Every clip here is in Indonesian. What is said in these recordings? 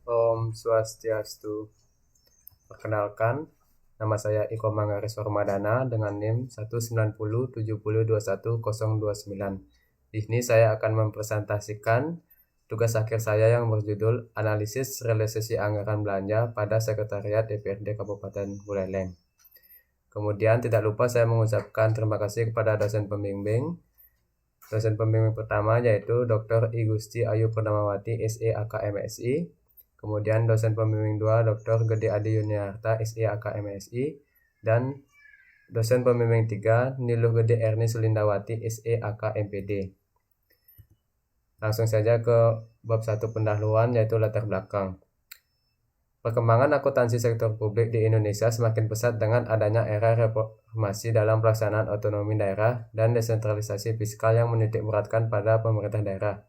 Om Swastiastu. Perkenalkan, nama saya Iko Mangaris Warmadana dengan NIM 19070210029. Di sini saya akan mempresentasikan tugas akhir saya yang berjudul Analisis Realisasi Anggaran Belanja pada Sekretariat DPRD Kabupaten Buleleng. Kemudian tidak lupa saya mengucapkan terima kasih kepada dosen pembimbing. Dosen pembimbing pertama yaitu Dr. I Gusti Ayu Purnamawati SE AKMSI. Kemudian dosen pembimbing 2 Dr. Gede Adi Yuniarta SE AKMSI dan dosen pembimbing 3 Niluh Gede Erni Sulindawati SE AKMPD. Langsung saja ke bab 1 pendahuluan yaitu latar belakang. Perkembangan akuntansi sektor publik di Indonesia semakin pesat dengan adanya era reformasi dalam pelaksanaan otonomi daerah dan desentralisasi fiskal yang menitik beratkan pada pemerintah daerah.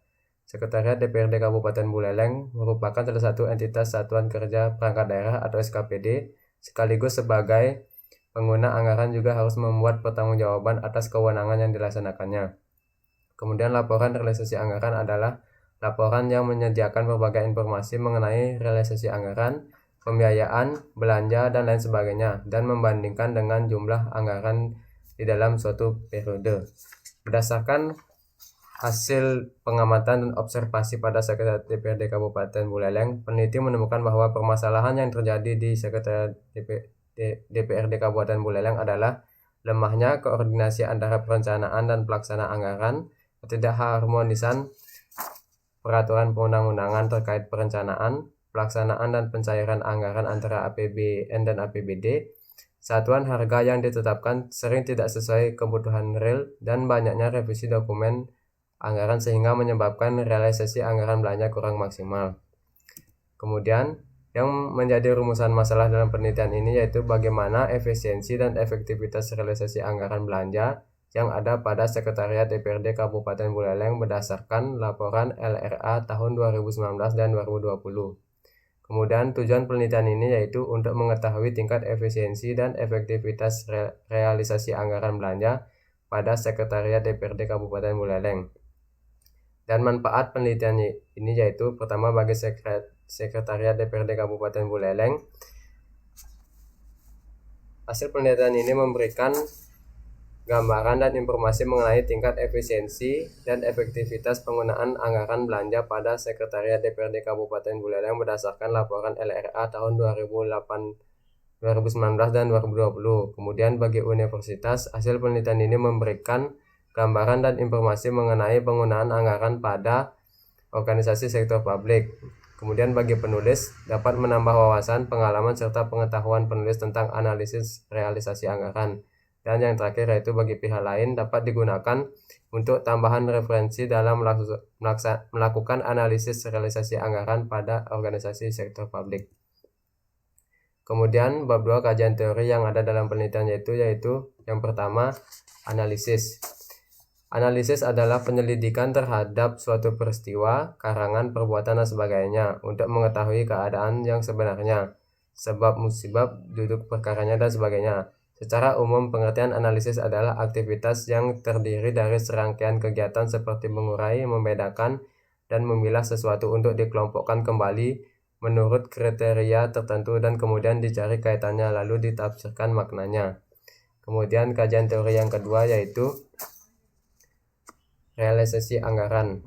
Sekretariat DPRD Kabupaten Buleleng merupakan salah satu entitas Satuan Kerja Perangkat Daerah atau SKPD, sekaligus sebagai pengguna anggaran juga harus membuat pertanggungjawaban atas kewenangan yang dilaksanakannya. Kemudian laporan realisasi anggaran adalah laporan yang menyediakan berbagai informasi mengenai realisasi anggaran, pembiayaan, belanja, dan lain sebagainya, dan membandingkan dengan jumlah anggaran di dalam suatu periode. Berdasarkan hasil pengamatan dan observasi pada Sekretariat DPRD Kabupaten Buleleng, peneliti menemukan bahwa permasalahan yang terjadi di Sekretariat DPRD Kabupaten Buleleng adalah lemahnya koordinasi antara perencanaan dan pelaksana anggaran, ketidakharmonisan peraturan perundang-undangan terkait perencanaan, pelaksanaan dan pencairan anggaran antara APBN dan APBD, satuan harga yang ditetapkan sering tidak sesuai kebutuhan real, dan banyaknya revisi dokumen anggaran sehingga menyebabkan realisasi anggaran belanja kurang maksimal. Kemudian, yang menjadi rumusan masalah dalam penelitian ini yaitu bagaimana efisiensi dan efektivitas realisasi anggaran belanja yang ada pada Sekretariat DPRD Kabupaten Buleleng berdasarkan laporan LRA tahun 2019 dan 2020. Kemudian tujuan penelitian ini yaitu untuk mengetahui tingkat efisiensi dan efektivitas realisasi anggaran belanja pada Sekretariat DPRD Kabupaten Buleleng. Dan manfaat penelitian ini yaitu pertama bagi Sekretariat DPRD Kabupaten Buleleng. Hasil penelitian ini memberikan gambaran dan informasi mengenai tingkat efisiensi dan efektivitas penggunaan anggaran belanja pada Sekretariat DPRD Kabupaten Buleleng berdasarkan laporan LRA tahun 2019 dan 2020. Kemudian bagi universitas, hasil penelitian ini memberikan gambaran dan informasi mengenai penggunaan anggaran pada organisasi sektor publik. Kemudian bagi penulis, dapat menambah wawasan, pengalaman, serta pengetahuan penulis tentang analisis realisasi anggaran. Dan yang terakhir yaitu bagi pihak lain dapat digunakan untuk tambahan referensi dalam melakukan analisis realisasi anggaran pada organisasi sektor publik. Kemudian bab 2 kajian teori yang ada dalam penelitian yaitu yang pertama analisis. Analisis adalah penyelidikan terhadap suatu peristiwa, karangan, perbuatan, dan sebagainya untuk mengetahui keadaan yang sebenarnya, sebab musibab, duduk perkaranya, dan sebagainya. Secara umum, pengertian analisis adalah aktivitas yang terdiri dari serangkaian kegiatan seperti mengurai, membedakan, dan memilah sesuatu untuk dikelompokkan kembali menurut kriteria tertentu dan kemudian dicari kaitannya lalu ditafsirkan maknanya. Kemudian kajian teori yang kedua yaitu realisasi anggaran.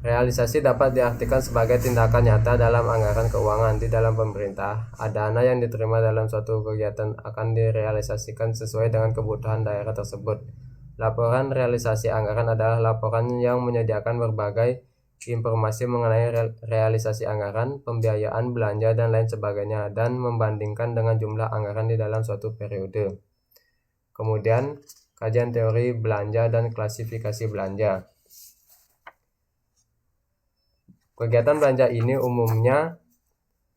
Realisasi dapat diartikan sebagai tindakan nyata dalam anggaran keuangan di dalam pemerintah. Dana yang diterima dalam suatu kegiatan akan direalisasikan sesuai dengan kebutuhan daerah tersebut. Laporan realisasi anggaran adalah laporan yang menyediakan berbagai informasi mengenai realisasi anggaran, pembiayaan, belanja, dan lain sebagainya, dan membandingkan dengan jumlah anggaran di dalam suatu periode. Kemudian kajian teori belanja dan klasifikasi belanja. Kegiatan belanja ini umumnya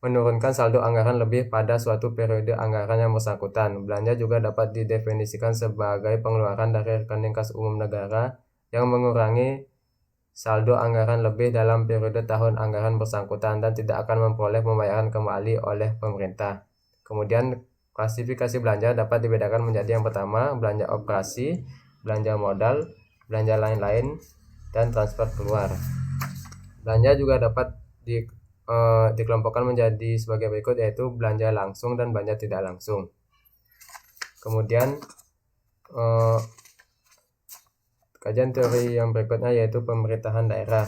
menurunkan saldo anggaran lebih pada suatu periode anggaran yang bersangkutan. Belanja juga dapat didefinisikan sebagai pengeluaran dari rekening kas umum negara yang mengurangi saldo anggaran lebih dalam periode tahun anggaran bersangkutan dan tidak akan memperoleh pembayaran kembali oleh pemerintah. Kemudian klasifikasi belanja dapat dibedakan menjadi yang pertama, belanja operasi, belanja modal, belanja lain-lain, dan transfer keluar. Belanja juga dapat dikelompokkan menjadi sebagai berikut, yaitu belanja langsung dan belanja tidak langsung. Kemudian kajian teori yang berikutnya yaitu pemerintahan daerah.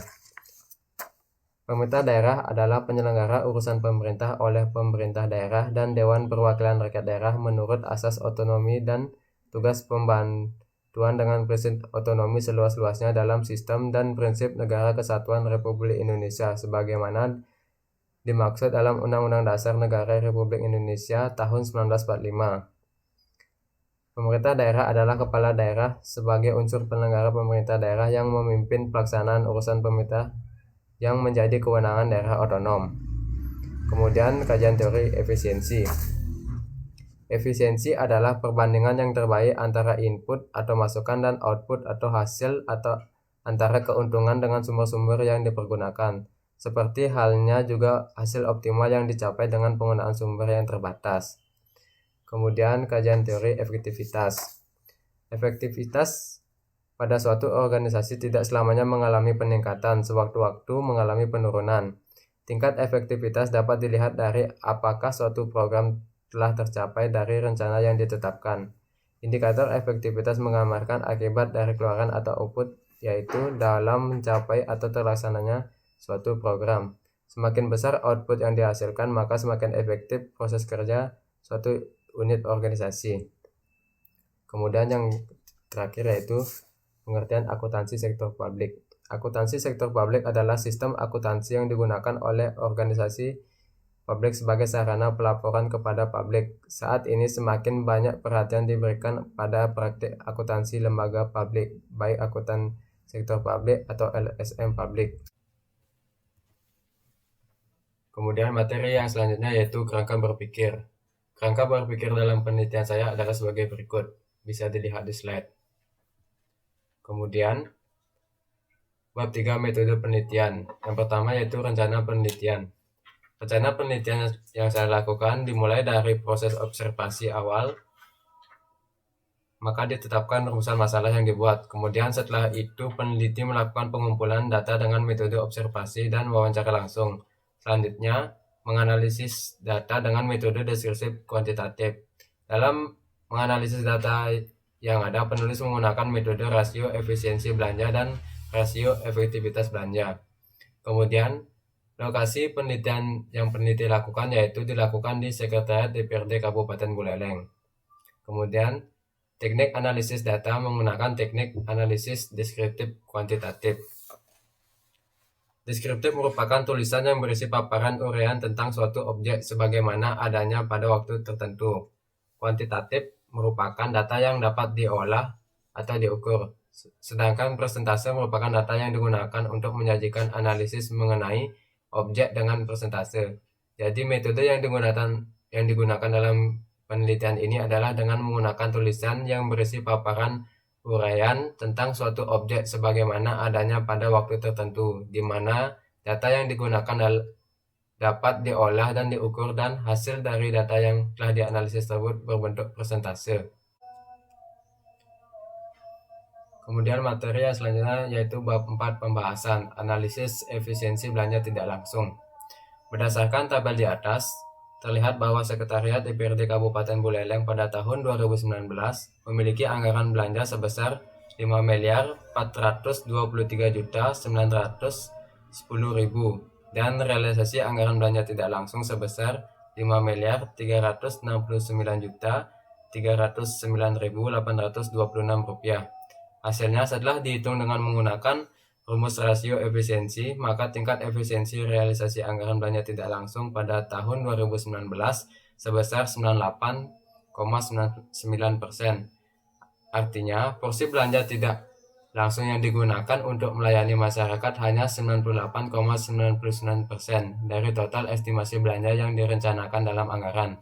Pemerintah daerah adalah penyelenggara urusan pemerintah oleh pemerintah daerah dan Dewan Perwakilan Rakyat Daerah menurut asas otonomi dan tugas pembantuan dengan prinsip otonomi seluas-luasnya dalam sistem dan prinsip Negara Kesatuan Republik Indonesia sebagaimana dimaksud dalam Undang-Undang Dasar Negara Republik Indonesia tahun 1945. Pemerintah daerah adalah kepala daerah sebagai unsur penyelenggara pemerintah daerah yang memimpin pelaksanaan urusan pemerintah yang menjadi kewenangan daerah otonom. Kemudian kajian teori efisiensi. Efisiensi adalah perbandingan yang terbaik antara input atau masukan dan output atau hasil atau antara keuntungan dengan sumber-sumber yang dipergunakan. Seperti halnya juga hasil optimal yang dicapai dengan penggunaan sumber yang terbatas. Kemudian kajian teori efektivitas. Efektivitas pada suatu organisasi tidak selamanya mengalami peningkatan, sewaktu-waktu mengalami penurunan. Tingkat efektivitas dapat dilihat dari apakah suatu program telah tercapai dari rencana yang ditetapkan. Indikator efektivitas menggambarkan akibat dari keluaran atau output, yaitu dalam mencapai atau terlaksananya suatu program. Semakin besar output yang dihasilkan, maka semakin efektif proses kerja suatu unit organisasi. Kemudian yang terakhir yaitu pengertian akuntansi sektor publik. Akuntansi sektor publik adalah sistem akuntansi yang digunakan oleh organisasi publik sebagai sarana pelaporan kepada publik. Saat ini semakin banyak perhatian diberikan pada praktik akuntansi lembaga publik, baik akuntan sektor publik atau LSM publik. Kemudian materi yang selanjutnya yaitu kerangka berpikir. Kerangka berpikir dalam penelitian saya adalah sebagai berikut. Bisa dilihat di slide. Kemudian, bab 3 metode penelitian. Yang pertama yaitu rencana penelitian. Rencana penelitian yang saya lakukan dimulai dari proses observasi awal, maka ditetapkan rumusan masalah yang dibuat. Kemudian setelah itu peneliti melakukan pengumpulan data dengan metode observasi dan wawancara langsung. Selanjutnya, menganalisis data dengan metode deskripsi kuantitatif. Dalam menganalisis data yang ada, penulis menggunakan metode rasio efisiensi belanja dan rasio efektivitas belanja. Kemudian, lokasi penelitian yang peneliti lakukan yaitu dilakukan di Sekretariat DPRD Kabupaten Buleleng. Kemudian, teknik analisis data menggunakan teknik analisis deskriptif kuantitatif. Deskriptif merupakan tulisan yang berisi paparan uraian tentang suatu objek sebagaimana adanya pada waktu tertentu. Kuantitatif merupakan data yang dapat diolah atau diukur. Sedangkan persentase merupakan data yang digunakan untuk menyajikan analisis mengenai objek dengan persentase. Jadi metode yang digunakan dalam penelitian ini adalah dengan menggunakan tulisan yang berisi paparan uraian tentang suatu objek sebagaimana adanya pada waktu tertentu, di mana data yang digunakan dapat diolah dan diukur dan hasil dari data yang telah dianalisis tersebut berbentuk persentase. Kemudian materi yang selanjutnya yaitu bab 4 pembahasan, analisis efisiensi belanja tidak langsung. Berdasarkan tabel di atas, terlihat bahwa Sekretariat DPRD Kabupaten Buleleng pada tahun 2019 memiliki anggaran belanja sebesar 5.423.910.000 dan realisasi anggaran belanja tidak langsung sebesar 5.369.309.826 rupiah. Hasilnya setelah dihitung dengan menggunakan rumus rasio efisiensi, maka tingkat efisiensi realisasi anggaran belanja tidak langsung pada tahun 2019 sebesar 98,99%. Artinya, porsi belanja tidak langsung yang digunakan untuk melayani masyarakat hanya 98,99% dari total estimasi belanja yang direncanakan dalam anggaran.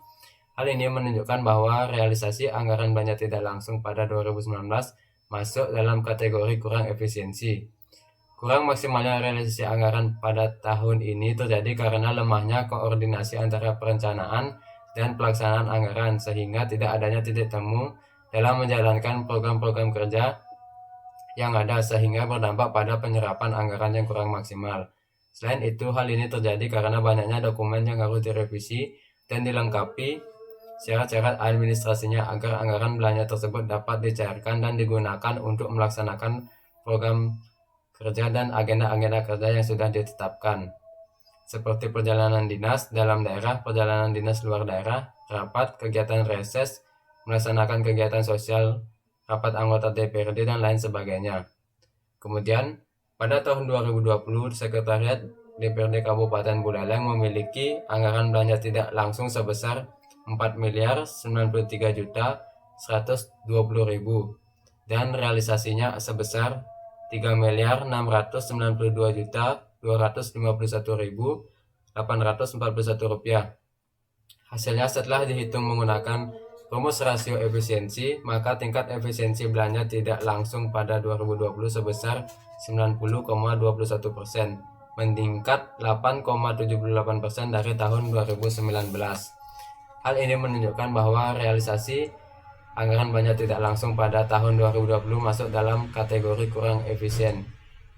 Hal ini menunjukkan bahwa realisasi anggaran belanja tidak langsung pada 2019 masuk dalam kategori kurang efisiensi. Kurang maksimalnya realisasi anggaran pada tahun ini terjadi karena lemahnya koordinasi antara perencanaan dan pelaksanaan anggaran, sehingga tidak adanya titik temu dalam menjalankan program-program kerja yang ada, sehingga berdampak pada penyerapan anggaran yang kurang maksimal. Selain itu, hal ini terjadi karena banyaknya dokumen yang harus direvisi dan dilengkapi syarat-syarat administrasinya agar anggaran belanja tersebut dapat dicairkan dan digunakan untuk melaksanakan program kerja dan agenda-agenda kerja yang sudah ditetapkan, seperti perjalanan dinas dalam daerah, perjalanan dinas luar daerah, rapat, kegiatan reses, melaksanakan kegiatan sosial, rapat anggota DPRD, dan lain sebagainya. Kemudian, pada tahun 2020, Sekretariat DPRD Kabupaten Buleleng memiliki anggaran belanja tidak langsung sebesar 4.093.120.000 dan realisasinya sebesar 3.692.251.841 rupiah. Hasilnya setelah dihitung menggunakan rumus rasio efisiensi, maka tingkat efisiensi belanja tidak langsung pada 2020 sebesar 90,21%, meningkat 8,78% dari tahun 2019. Hal ini menunjukkan bahwa realisasi anggaran belanja tidak langsung pada tahun 2020 masuk dalam kategori kurang efisien,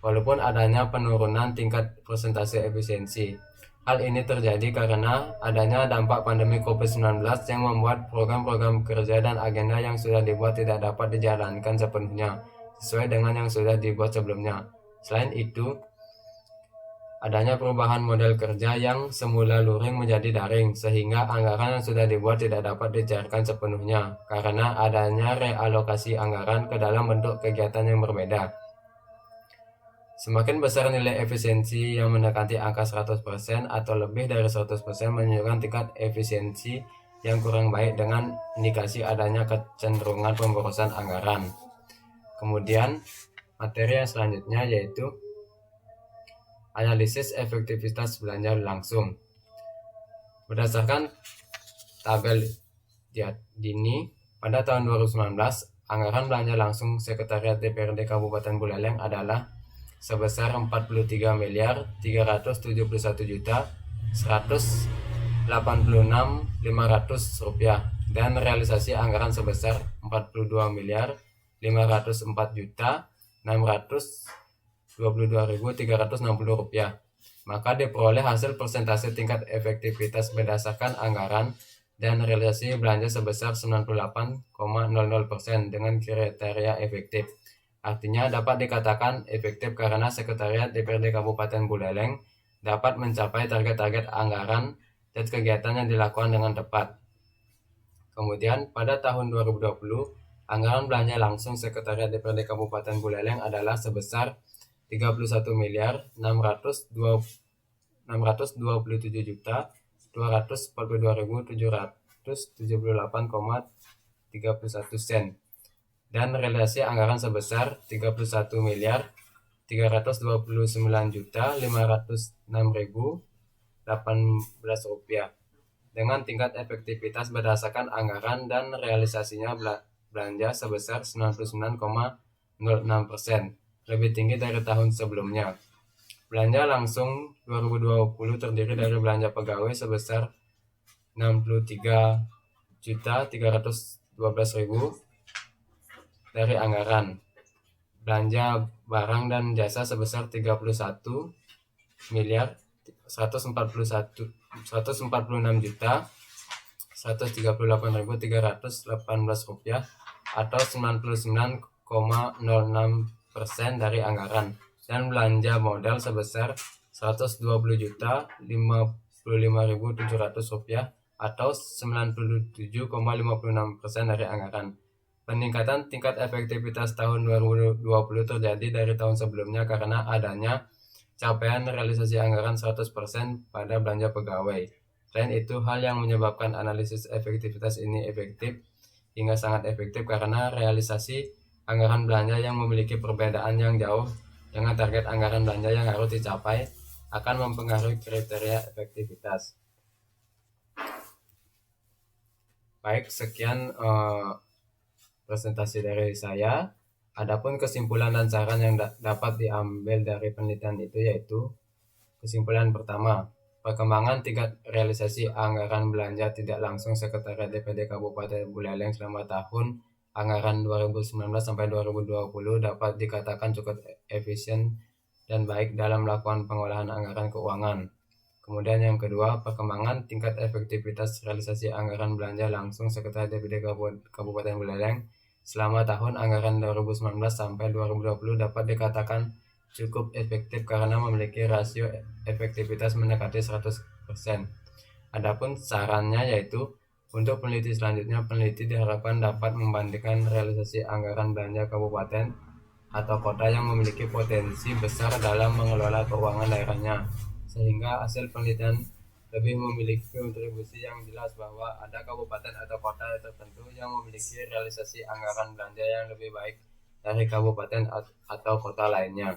walaupun adanya penurunan tingkat persentase efisiensi. Hal ini terjadi karena adanya dampak pandemi COVID-19 yang membuat program-program kerja dan agenda yang sudah dibuat tidak dapat dijalankan sepenuhnya sesuai dengan yang sudah dibuat sebelumnya. Selain itu, adanya perubahan model kerja yang semula luring menjadi daring, sehingga anggaran yang sudah dibuat tidak dapat dicairkan sepenuhnya karena adanya realokasi anggaran ke dalam bentuk kegiatan yang berbeda. Semakin besar nilai efisiensi yang mendekati angka 100% atau lebih dari 100% menunjukkan tingkat efisiensi yang kurang baik dengan indikasi adanya kecenderungan pemborosan anggaran. Kemudian, materi yang selanjutnya yaitu analisis efektivitas belanja langsung. Berdasarkan tabel dini, pada tahun 2019, anggaran belanja langsung Sekretariat DPRD Kabupaten Buleleng adalah sebesar 43.371.186.500 rupiah dan realisasi anggaran sebesar 42.504.622.360 rupiah. Maka diperoleh hasil persentase tingkat efektivitas berdasarkan anggaran dan realisasi belanja sebesar 98,00% dengan kriteria efektif. Artinya dapat dikatakan efektif karena Sekretariat DPRD Kabupaten Buleleng dapat mencapai target-target anggaran dan kegiatan yang dilakukan dengan tepat. Kemudian pada tahun 2020, anggaran belanja langsung Sekretariat DPRD Kabupaten Buleleng adalah sebesar 31.927.242.778,31 sen dan realisasi anggaran sebesar 31.329.506.018 rupiah dengan tingkat efektivitas berdasarkan anggaran dan realisasinya belanja sebesar 99,06%, lebih tinggi dari tahun sebelumnya. Belanja langsung 2020 terdiri dari belanja pegawai sebesar 63.312.000 dari anggaran, belanja barang dan jasa sebesar 31.146.138.318 rupiah atau 99,06% dari anggaran, dan belanja modal sebesar 120.055.700 rupiah atau 97,56% dari anggaran. Peningkatan tingkat efektivitas tahun 2020 terjadi dari tahun sebelumnya karena adanya capaian realisasi anggaran 100% pada belanja pegawai. Selain itu, hal yang menyebabkan analisis efektivitas ini efektif hingga sangat efektif karena realisasi anggaran belanja yang memiliki perbedaan yang jauh dengan target anggaran belanja yang harus dicapai akan mempengaruhi kriteria efektivitas. Baik, sekian presentasi dari saya. Adapun kesimpulan dan saran yang dapat diambil dari penelitian itu yaitu kesimpulan pertama, perkembangan tingkat realisasi anggaran belanja tidak langsung Sekretariat DPRD Kabupaten Buleleng selama tahun anggaran 2019 sampai 2020 dapat dikatakan cukup efisien dan baik dalam melakukan pengolahan anggaran keuangan. Kemudian yang kedua, perkembangan tingkat efektivitas realisasi anggaran belanja langsung Sekretariat DPD Kabupaten Buleleng selama tahun anggaran 2019 sampai 2020 dapat dikatakan cukup efektif karena memiliki rasio efektivitas mendekati 100%. Adapun sarannya yaitu untuk peneliti selanjutnya, peneliti diharapkan dapat membandingkan realisasi anggaran belanja kabupaten atau kota yang memiliki potensi besar dalam mengelola keuangan daerahnya, sehingga hasil penelitian lebih memiliki kontribusi yang jelas bahwa ada kabupaten atau kota tertentu yang memiliki realisasi anggaran belanja yang lebih baik dari kabupaten atau kota lainnya.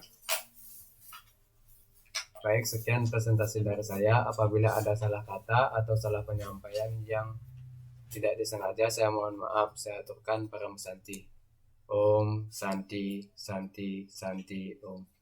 Baik, sekian presentasi dari saya. Apabila ada salah kata atau salah penyampaian yang tidak disengaja, saya mohon maaf. Saya aturkan Param Santi. Om Santi Santi Santi Om.